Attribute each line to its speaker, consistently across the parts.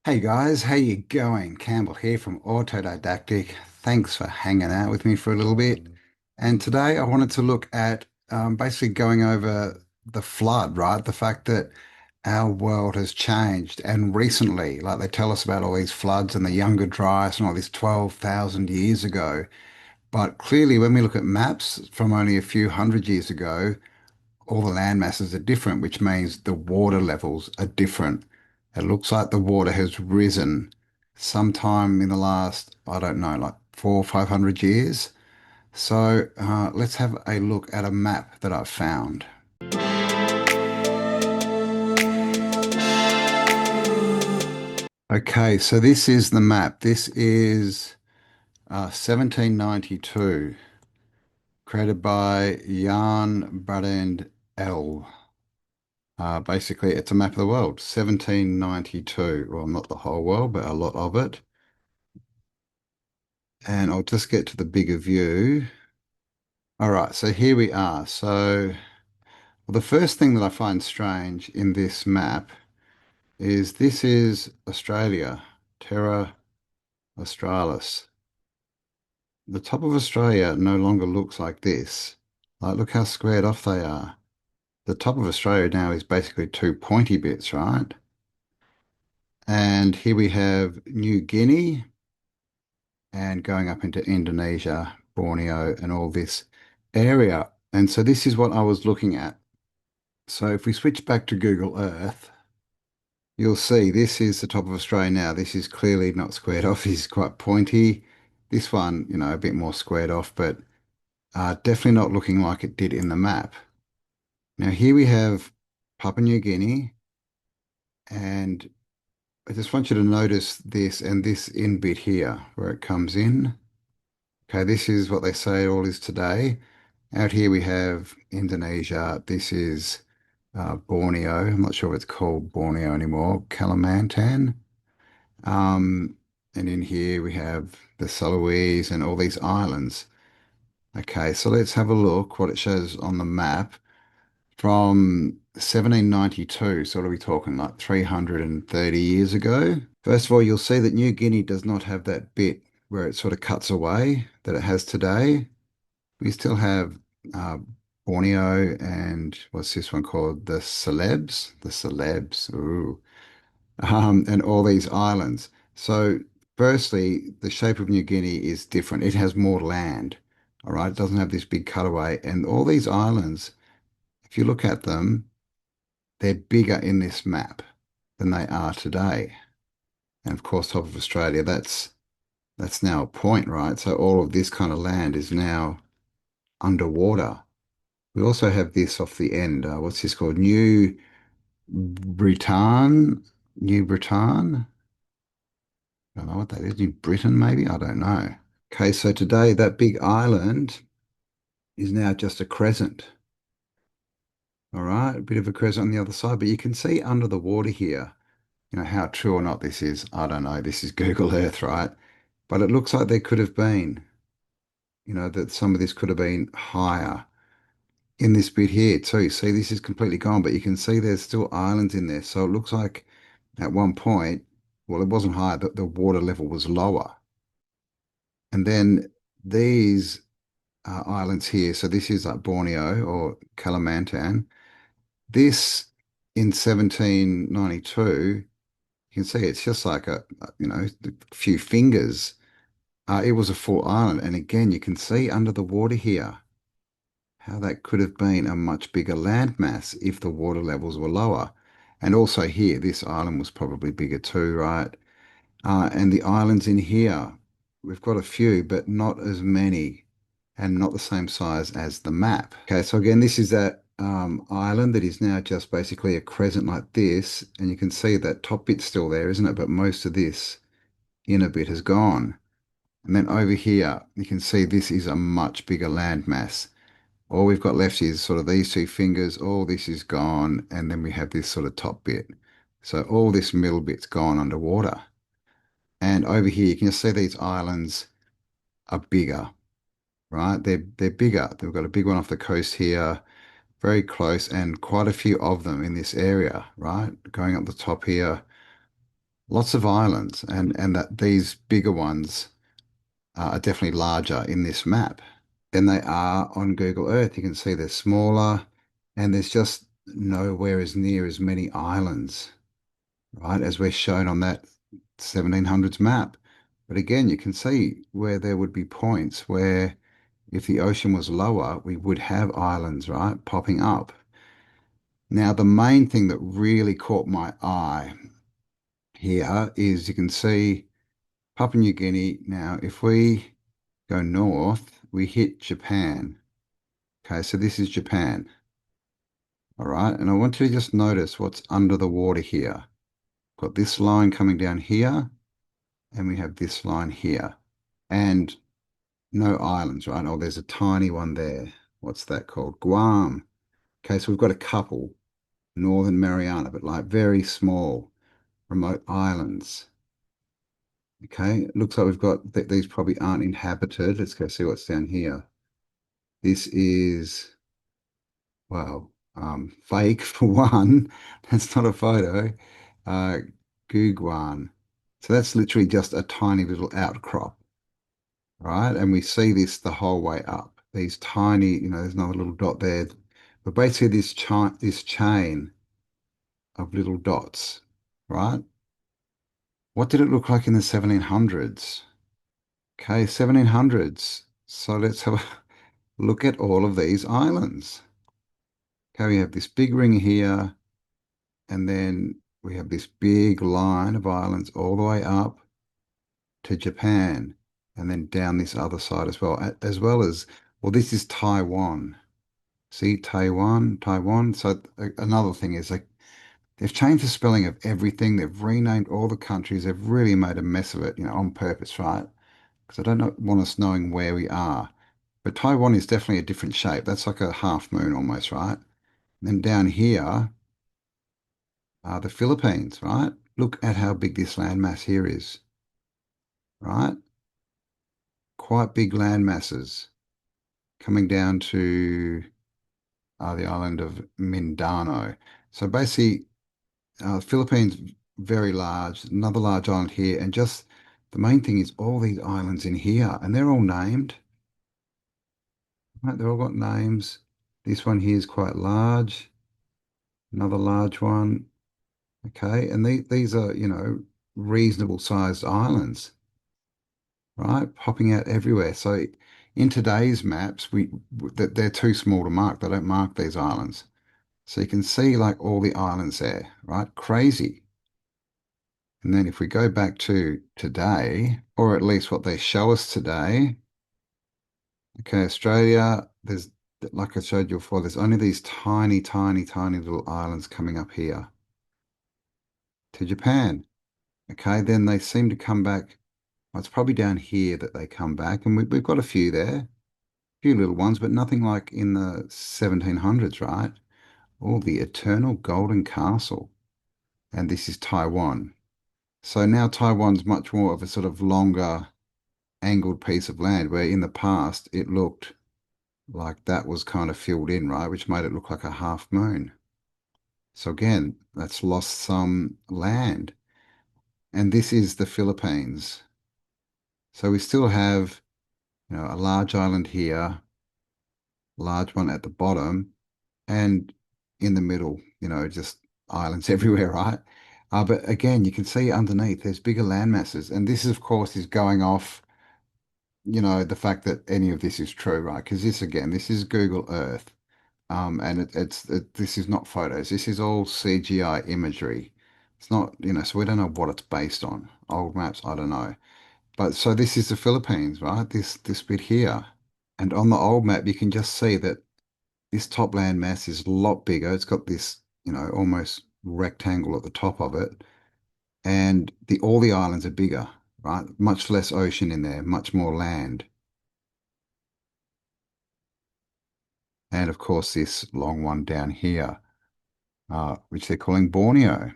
Speaker 1: Hey guys, how you going? Campbell here from Autodidactic. Thanks for hanging out with me for a little bit. And today I wanted to look at basically going over the flood, right? The fact that our world has changed. And recently, like they tell us about all these floods and the Younger Dryas and all this 12,000 years ago. But clearly, when we look at maps from only a few hundred years ago, all the land masses are different, which means the water levels are different. It looks like the water has risen sometime in the last, I don't know, like 400 or 500 years. So let's have a look at a map that I've found. Okay, so this is the map. This is 1792, created by Jan Brand L. Basically, it's a map of the world, 1792. Well, not the whole world, but a lot of it. And I'll just get to the bigger view. All right, so here we are. So, well, the first thing that I find strange in this map is this is Australia, Terra Australis. The top of Australia no longer looks like this. Like, look how squared off they are. The top of Australia now is basically two pointy bits, right? And here we have New Guinea and going up into Indonesia, Borneo, and all this area. And so this is what I was looking at. So if we switch back to Google Earth, you'll see this is the top of Australia now. This is clearly not squared off. This is quite pointy. This one, a bit more squared off, but definitely not looking like it did in the map. Now here we have Papua New Guinea, and I just want you to notice this and this in bit here where it comes in. Okay, this is what they say all is today. Out here we have Indonesia. This is Borneo. I'm not sure if it's called Borneo anymore. Kalimantan. Um, and in here we have the Sulawesi and all these islands. Okay, so let's have a look what it shows on the map from 1792. So what are we talking, like 330 years ago? First of all, you'll see that New Guinea does not have that bit where it sort of cuts away that it has today. We still have uh, Borneo and what's this one called? The Celebs. The Celebs. Ooh. And all these islands. So, firstly, the shape of New Guinea is different. It has more land. All right. It doesn't have this big cutaway. And all these islands, if you look at them, they're bigger in this map than they are today. And of course, top of Australia, that's now a point, right? So all of this kind of land is now underwater. We also have this off the end. What's this called? New Britain? New Britain? I don't know what that is. New Britain, maybe? I don't know. Okay, so today that big island is now just a crescent. All right, a bit of a crescent on the other side, but you can see under the water here, how true or not this is. I don't know. This is Google Earth, right? But it looks like there could have been, that some of this could have been higher in this bit here too. See, this is completely gone, but you can see there's still islands in there. So it looks like at one point, well, it wasn't high, the water level was lower. And then these islands here, so this is like Borneo or Kalimantan. This in 1792, you can see it's just like a few fingers. It was a full island. And again, you can see under the water here how that could have been a much bigger landmass if the water levels were lower. And also here, this island was probably bigger too, right? And the islands in here, we've got a few, but not as many and not the same size as the map. Okay, so again, this is that island that is now just basically a crescent like this. And you can see that top bit's still there, isn't it? But most of this inner bit has gone. And then over here, you can see this is a much bigger landmass. All we've got left is sort of these two fingers. All this is gone. And then we have this sort of top bit. So all this middle bit's gone underwater. And over here, you can just see these islands are bigger, right? They're bigger. They've got a big one off the coast here, very close, and quite a few of them in this area, right? Going up the top here. lots of islands, and that these bigger ones are definitely larger in this map than they are on Google Earth. You can see they're smaller, and there's just nowhere as near as many islands, right, as we're shown on that 1700s map. But again, you can see where there would be points where if the ocean was lower, we would have islands, right, popping up. Now, the main thing that really caught my eye here is you can see Papua New Guinea. Now, if we go north, we hit Japan. Okay, so this is Japan. All right, and I want you to just notice what's under the water here. Got this line coming down here, and we have this line here. And no islands, right? Oh, there's a tiny one there. What's that called? Guam. Okay, so we've got a couple, Northern Mariana, but like very small, remote islands. Okay, it looks like we've got these probably aren't inhabited. Let's go see what's down here. This is, well, fake for one. That's not a photo. Uh, Guguan. So that's literally just a tiny little outcrop, right? And we see this the whole way up. These tiny, there's another little dot there. But basically this chain of little dots, right? What did it look like in the 1700s? Okay, 1700s. So let's have a look at all of these islands. Okay, we have this big ring here, and then we have this big line of islands all the way up to Japan, and then down this other side as well, well, this is Taiwan. See, Taiwan, Taiwan. So another thing is like they've changed the spelling of everything. They've renamed all the countries. They've really made a mess of it, on purpose, right? Because I don't want us knowing where we are. But Taiwan is definitely a different shape. That's like a half moon almost, right? And then down here are the Philippines, right? Look at how big this landmass here is, right? Quite big land masses coming down to the island of Mindanao. So basically, Philippines, very large, another large island here, and just the main thing is all these islands in here, and they're all named, right? They've all got names. This one here is quite large, another large one. Okay, and these are, reasonable sized islands, right? Popping out everywhere. So in today's maps, that they're too small to mark. They don't mark these islands. So you can see like all the islands there, right? Crazy. And then if we go back to today, or at least what they show us today, okay, Australia, there's, like I showed you before, there's only these tiny, tiny, tiny little islands coming up here to Japan. Okay, then they seem to come back. Well, it's probably down here that they come back, and we've got a few there, a few little ones, but nothing like in the 1700s, right? Oh, the Eternal Golden Castle. And this is Taiwan. So now Taiwan's much more of a sort of longer angled piece of land, where in the past it looked like that was kind of filled in, right? Which made it look like a half moon. So again, that's lost some land. And this is the Philippines. So we still have, a large island here, large one at the bottom, and in the middle, just islands everywhere, right? But again, you can see underneath there's bigger land masses. And this, of course, is going off, the fact that any of this is true, right? Because this is Google Earth. And this is not photos. This is all CGI imagery. It's not, so we don't know what it's based on. Old maps, I don't know. But so this is the Philippines, right? This bit here. And on the old map, you can just see that this top land mass is a lot bigger. It's got this, almost rectangle at the top of it. And all the islands are bigger, right? Much less ocean in there, much more land. And of course, this long one down here, which they're calling Borneo.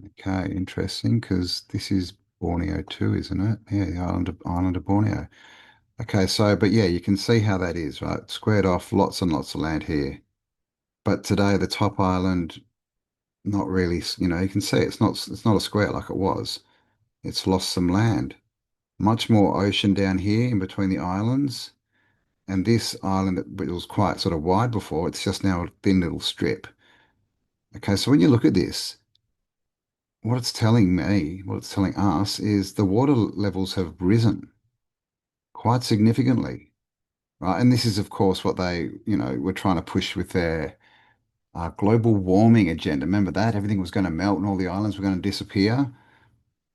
Speaker 1: Okay, interesting, because this is Borneo too, isn't it? Yeah, the island of Borneo. Okay, so, but yeah, you can see how that is, right? Squared off, lots and lots of land here. But today, the top island, not really, you can see it's not a square like it was. It's lost some land. Much more ocean down here in between the islands. And this island, it was quite sort of wide before, it's just now a thin little strip. Okay, so when you look at this, what it's telling me, what it's telling us is the water levels have risen quite significantly, right? And this is, of course, what they were trying to push with their global warming agenda. Remember that? Everything was going to melt and all the islands were going to disappear.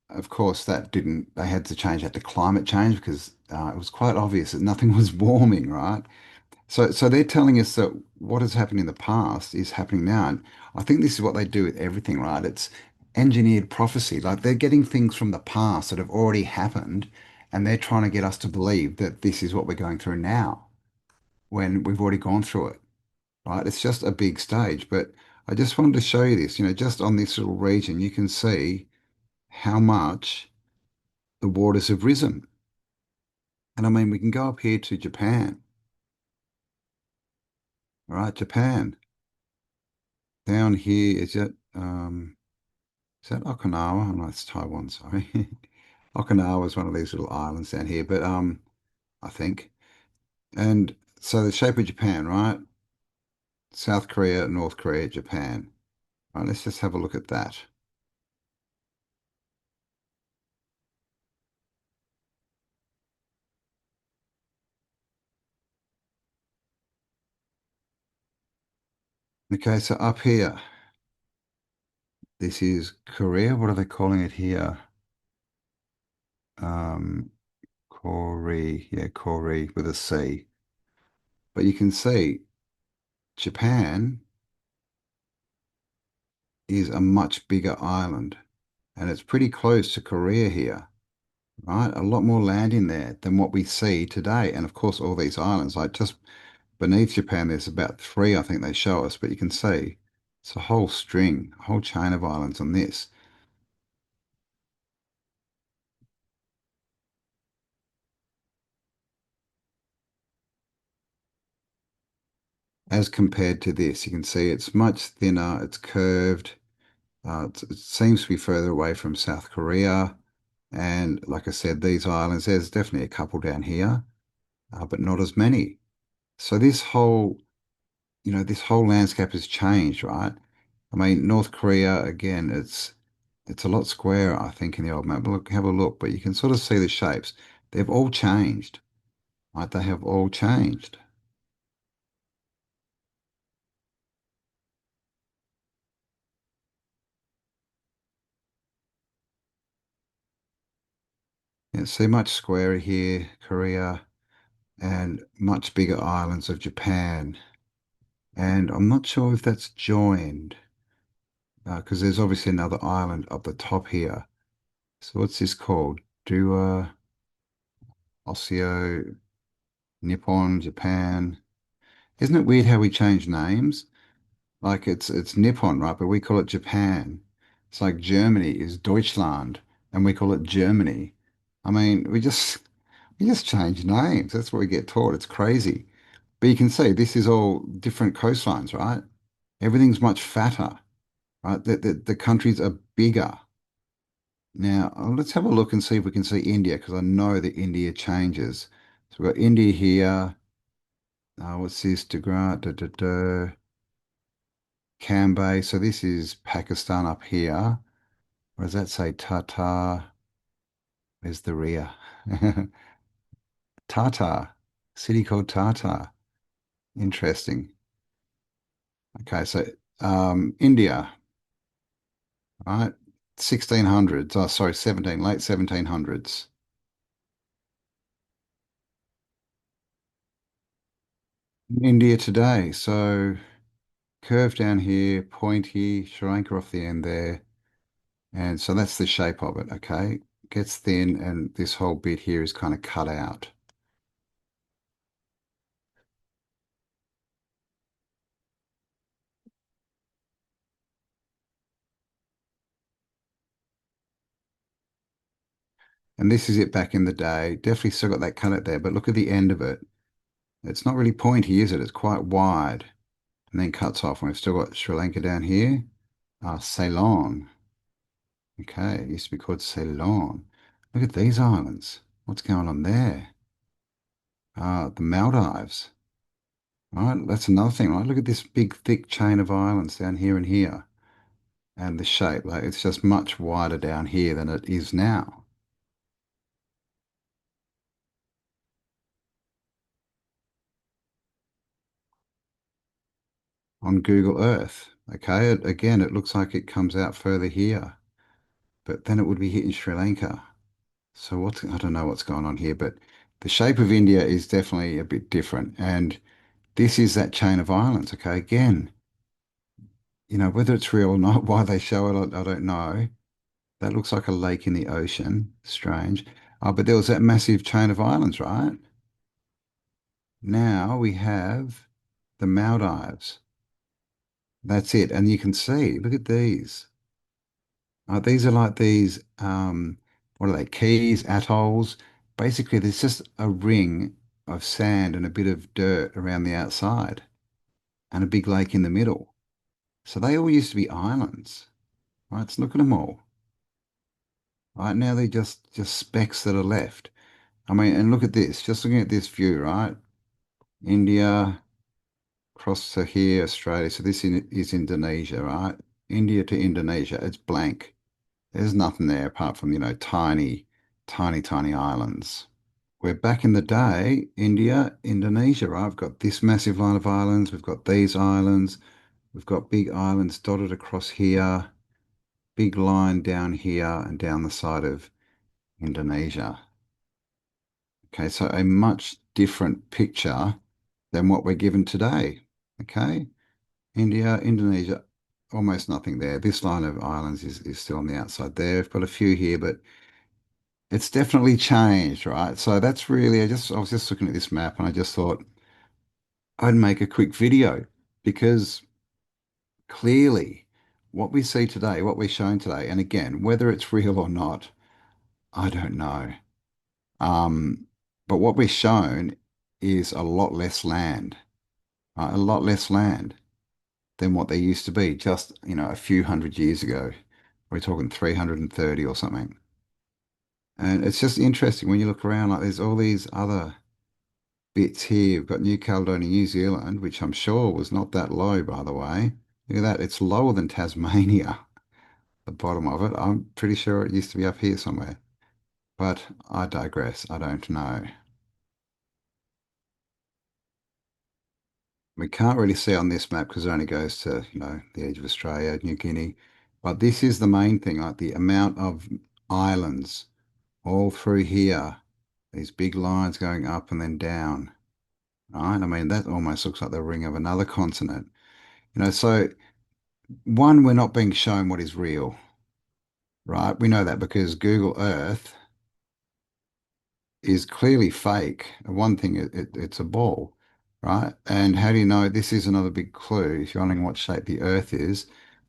Speaker 1: Of course, that didn't, they had to change that to climate change because it was quite obvious that nothing was warming, right? So they're telling us that what has happened in the past is happening now. And I think this is what they do with everything, right? It's engineered prophecy. Like they're getting things from the past that have already happened, and they're trying to get us to believe that this is what we're going through now when we've already gone through it, right? It's just a big stage. But I just wanted to show you this, just on this little region, you can see how much the waters have risen. And I mean, we can go up here to Japan, right? Japan. Down here, is that Okinawa? Oh, no, it's Taiwan, sorry. Okinawa is one of these little islands down here, but I think. And so the shape of Japan, right? South Korea, North Korea, Japan. Right, let's just have a look at that. Okay, so up here, this is Korea. What are they calling it here? Um, Kori, yeah, Kori with a C. But you can see Japan is a much bigger island, and it's pretty close to Korea here, right? A lot more land in there than what we see today. And of course, all these islands, like just beneath Japan, there's about three, I think they show us, but you can see it's a whole string, a whole chain of islands on this. As compared to this, you can see it's much thinner, it's curved, it seems to be further away from South Korea. And like I said, these islands, there's definitely a couple down here, but not as many. So this whole landscape has changed, right? I mean, North Korea, again, it's a lot squarer, I think, in the old map. Look, have a look, but you can sort of see the shapes. They've all changed, right? They have all changed. Yeah, see, much squarer here, Korea, and much bigger islands of Japan. And I'm not sure if that's joined, because there's obviously another island up the top here. So what's this called? Dua, Osio, Nippon, Japan. Isn't it weird how we change names? Like it's Nippon, right? But we call it Japan. It's like Germany is Deutschland, and we call it Germany. I mean, we just change names. That's what we get taught. It's crazy. But you can see this is all different coastlines, right? Everything's much fatter, right? The countries are bigger. Now, let's have a look and see if we can see India, because I know that India changes. So we've got India here. What's this? Cambay. So this is Pakistan up here. What does that say? Tartar. Where's the rear? Tartar. City called Tartar. Interesting. Okay, so India, right? 1600s. Oh, sorry, late 1700s. India today. So curve down here, pointy, Sri Lanka off the end there. And so that's the shape of it, okay? Gets thin and this whole bit here is kind of cut out. And this is it back in the day. Definitely still got that cut out there, but look at the end of it. It's not really pointy, is it? It's quite wide and then cuts off. And we've still got Sri Lanka down here. Ceylon. Okay, it used to be called Ceylon. Look at these islands. What's going on there? The Maldives. Right, that's another thing, right? Look at this big, thick chain of islands down here and here. And the shape, like it's just much wider down here than it is now on Google Earth. Okay, again, it looks like it comes out further here, but then it would be hitting Sri Lanka. So I don't know what's going on here, but the shape of India is definitely a bit different. And this is that chain of islands. Okay, again, whether it's real or not, why they show it, I don't know. That looks like a lake in the ocean. Strange. Oh, but there was that massive chain of islands, right? Now we have the Maldives. That's it. And you can see, look at these. These are like these, what are they, keys, atolls. Basically, there's just a ring of sand and a bit of dirt around the outside and a big lake in the middle. So they all used to be islands, right? So look at them all. Right now they're just specks that are left. I mean, and look at this, just looking at this view, right? India, across to here, Australia. So is Indonesia, right? India to Indonesia, it's blank. There's nothing there apart from, tiny, tiny, tiny islands. We're back in the day, India, Indonesia, right? I've got this massive line of islands. We've got these islands. We've got big islands dotted across here, big line down here and down the side of Indonesia. Okay, so a much different picture than what we're given today. Okay, India, Indonesia, almost nothing there. This line of islands is still on the outside there. We've got a few here, but it's definitely changed, right? So that's really, I was just looking at this map and I just thought I'd make a quick video because clearly what we see today, what we're shown today, and again, whether it's real or not, I don't know. Um, but what we're shown is a lot less land, right? A lot less land than what there used to be just, a few hundred years ago. We're talking 330 or something. And it's just interesting when you look around, like there's all these other bits here. We've got New Caledonia, New Zealand, which I'm sure was not that low, by the way. Look at that. It's lower than Tasmania, the bottom of it. I'm pretty sure it used to be up here somewhere. But I digress. I don't know. We can't really see on this map because it only goes to, the edge of Australia, New Guinea. But this is the main thing, like the amount of islands all through here. These big lines going up and then down. Right? I mean, that almost looks like the ring of another continent. So one, we're not being shown what is real, right? We know that because Google Earth is clearly fake. One thing, it's a ball, right? And how do you know this is another big clue? If you're wondering what shape the Earth is,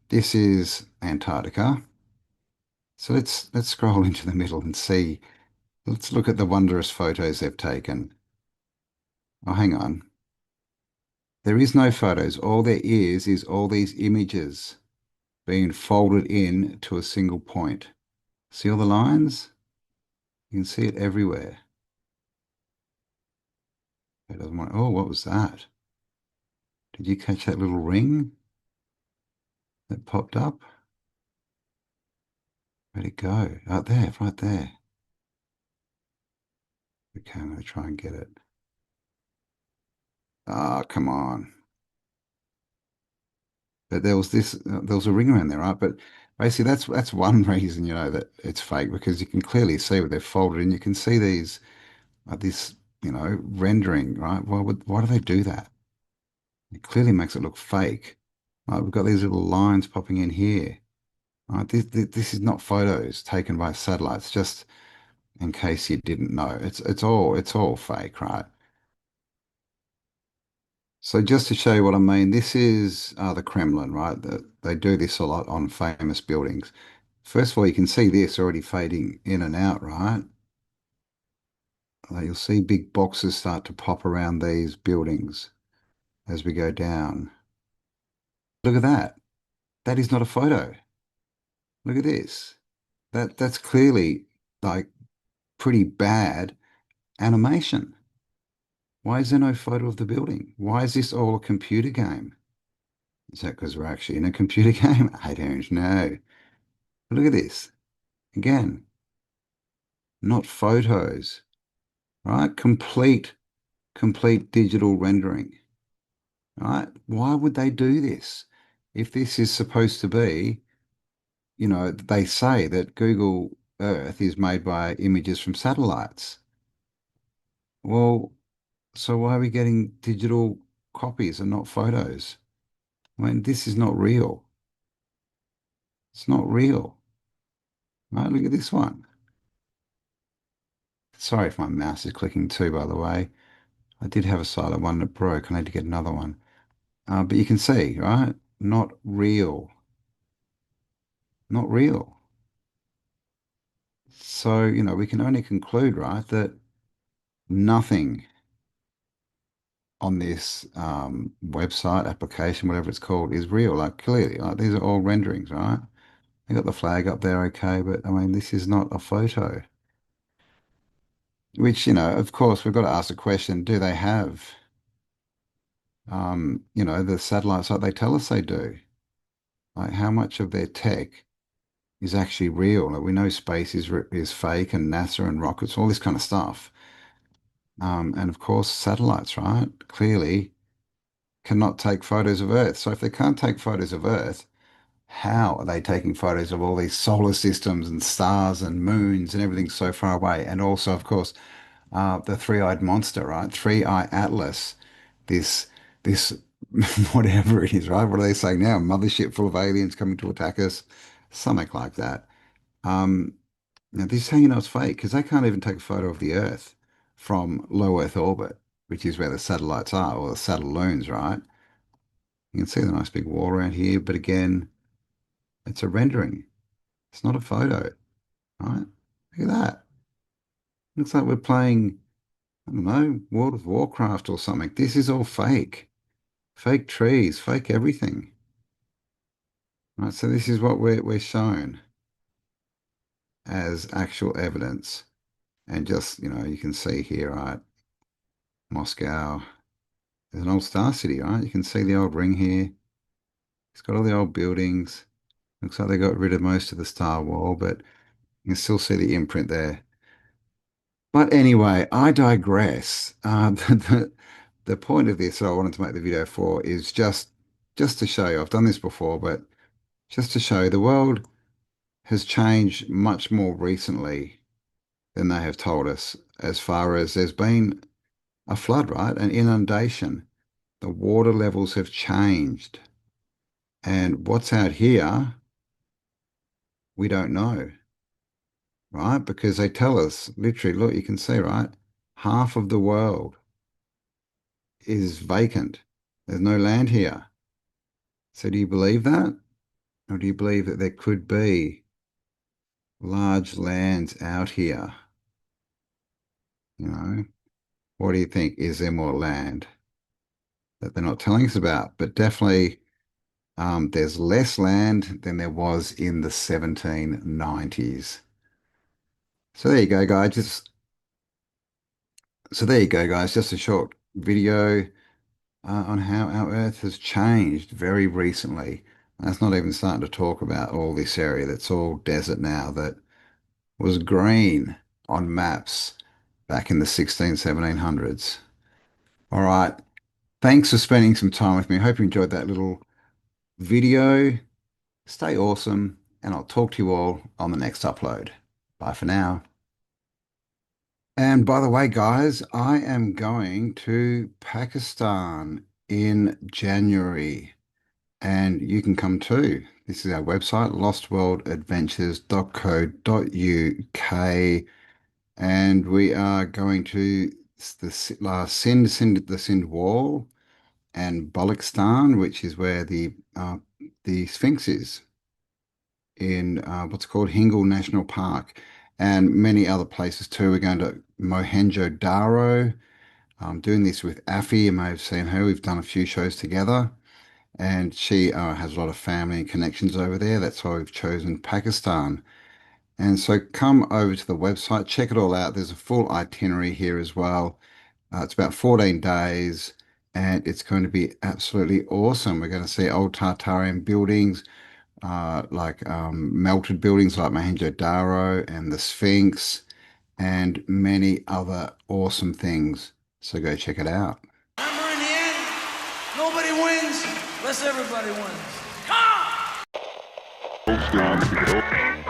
Speaker 1: this is Antarctica. So let's scroll into the middle and see. Let's look at the wondrous photos they've taken. Oh, hang on. There is no photos. All there is all these images being folded in to a single point. See all the lines? You can see it everywhere. It doesn't want, oh, what was that? Did you catch that little ring that popped up? Where'd it go? Out there, right there. Okay, I'm going to try and get it. Ah, come on. But there was a ring around there, right? But basically, that's one reason, that it's fake because you can clearly see what they've folded in. You can see this, rendering, right? Why do they do that? It clearly makes it look fake. Right, we've got these little lines popping in here. Right, this is not photos taken by satellites, just in case you didn't know. It's all fake, right? So just to show you what I mean, this is the Kremlin, right? They do this a lot on famous buildings. First of all, you can see this already fading in and out, right? You'll see big boxes start to pop around these buildings as we go down. Look at that. That is not a photo. Look at this. That's clearly like pretty bad animation. Why is there no photo of the building? Why is this all a computer game? Is that because we're actually in a computer game? I don't know. But look at this. Again, not photos, right? Complete digital rendering, right? Why would they do this? If this is supposed to be, they say that Google Earth is made by images from satellites. Well, so why are we getting digital copies and not photos? I mean, this is not real. It's not real, right? Look at this one. Sorry if my mouse is clicking too, by the way. I did have a silent one that broke. I need to get another one. But you can see, right? Not real. Not real. So, we can only conclude, right, that nothing on this website, application, whatever it's called, is real. Like clearly, like these are all renderings, right? They got the flag up there, okay, but I mean, this is not a photo. Which, of course, we've got to ask the question, do they have, the satellites like they tell us they do? Like how much of their tech is actually real? Like we know space is fake and NASA and rockets, all this kind of stuff. And of course, satellites, right? Clearly cannot take photos of Earth. So if they can't take photos of Earth, how are they taking photos of all these solar systems and stars and moons and everything so far away? And also, of course, the three-eyed monster, right? Three-eye atlas, this whatever it is, right? What are they saying now? Mothership full of aliens coming to attack us, something like that. Um, Now this is how you know it's fake because they can't even take a photo of the Earth from low Earth orbit, which is where the satellites are, or the satelloons, right? You can see the nice big wall around here, but again, it's a rendering. It's not a photo, right? Look at that. Looks like we're playing, I don't know, World of Warcraft or something. This is all fake. Fake trees, fake everything. Right, so this is what we're shown as actual evidence. And just, you can see here, right? Moscow. There's an old Star City, right? You can see the old ring here. It's got all the old buildings. Looks like they got rid of most of the Star Wall, but you can still see the imprint there. But anyway, I digress. The point of this that I wanted to make the video for is just to show you, I've done this before, but just to show you the world has changed much more recently than they have told us, as far as there's been a flood, right? An inundation. The water levels have changed. And what's out here, we don't know, right? Because they tell us, literally, look, you can see, right? Half of the world is vacant. There's no land here. So do you believe that? Or do you believe that there could be large lands out here? You know, what do you think? Is there more land that they're not telling us about? But definitely, there's less land than there was in the 1790s. So there you go, guys. There you go, guys. Just a short video on how our Earth has changed very recently. That's not even starting to talk about all this area that's all desert now that was green on maps back in the 16, 1700s. All right. Thanks for spending some time with me. I hope you enjoyed that little video. Stay awesome, and I'll talk to you all on the next upload. Bye for now. And by the way, guys, I am going to Pakistan in January, and you can come too. This is our website, lostworldadventures.co.uk, and we are going to the Sindh Wall and Balochstan, which is where the Sphinx is in what's called Hingle National Park, and many other places too. We're going to Mohenjo-Daro. I'm doing this with Afi. You may have seen her. We've done a few shows together. and she has a lot of family and connections over there. That's why we've chosen Pakistan. And so come over to the website, check it all out. There's a full itinerary here as well. It's about 14 days and it's going to be absolutely awesome. We're going to see old Tartarian buildings, like melted buildings like Mohenjo-daro and the Sphinx, and many other awesome things. So go check it out.
Speaker 2: Remember, in the end, nobody wins unless everybody wins. Come on!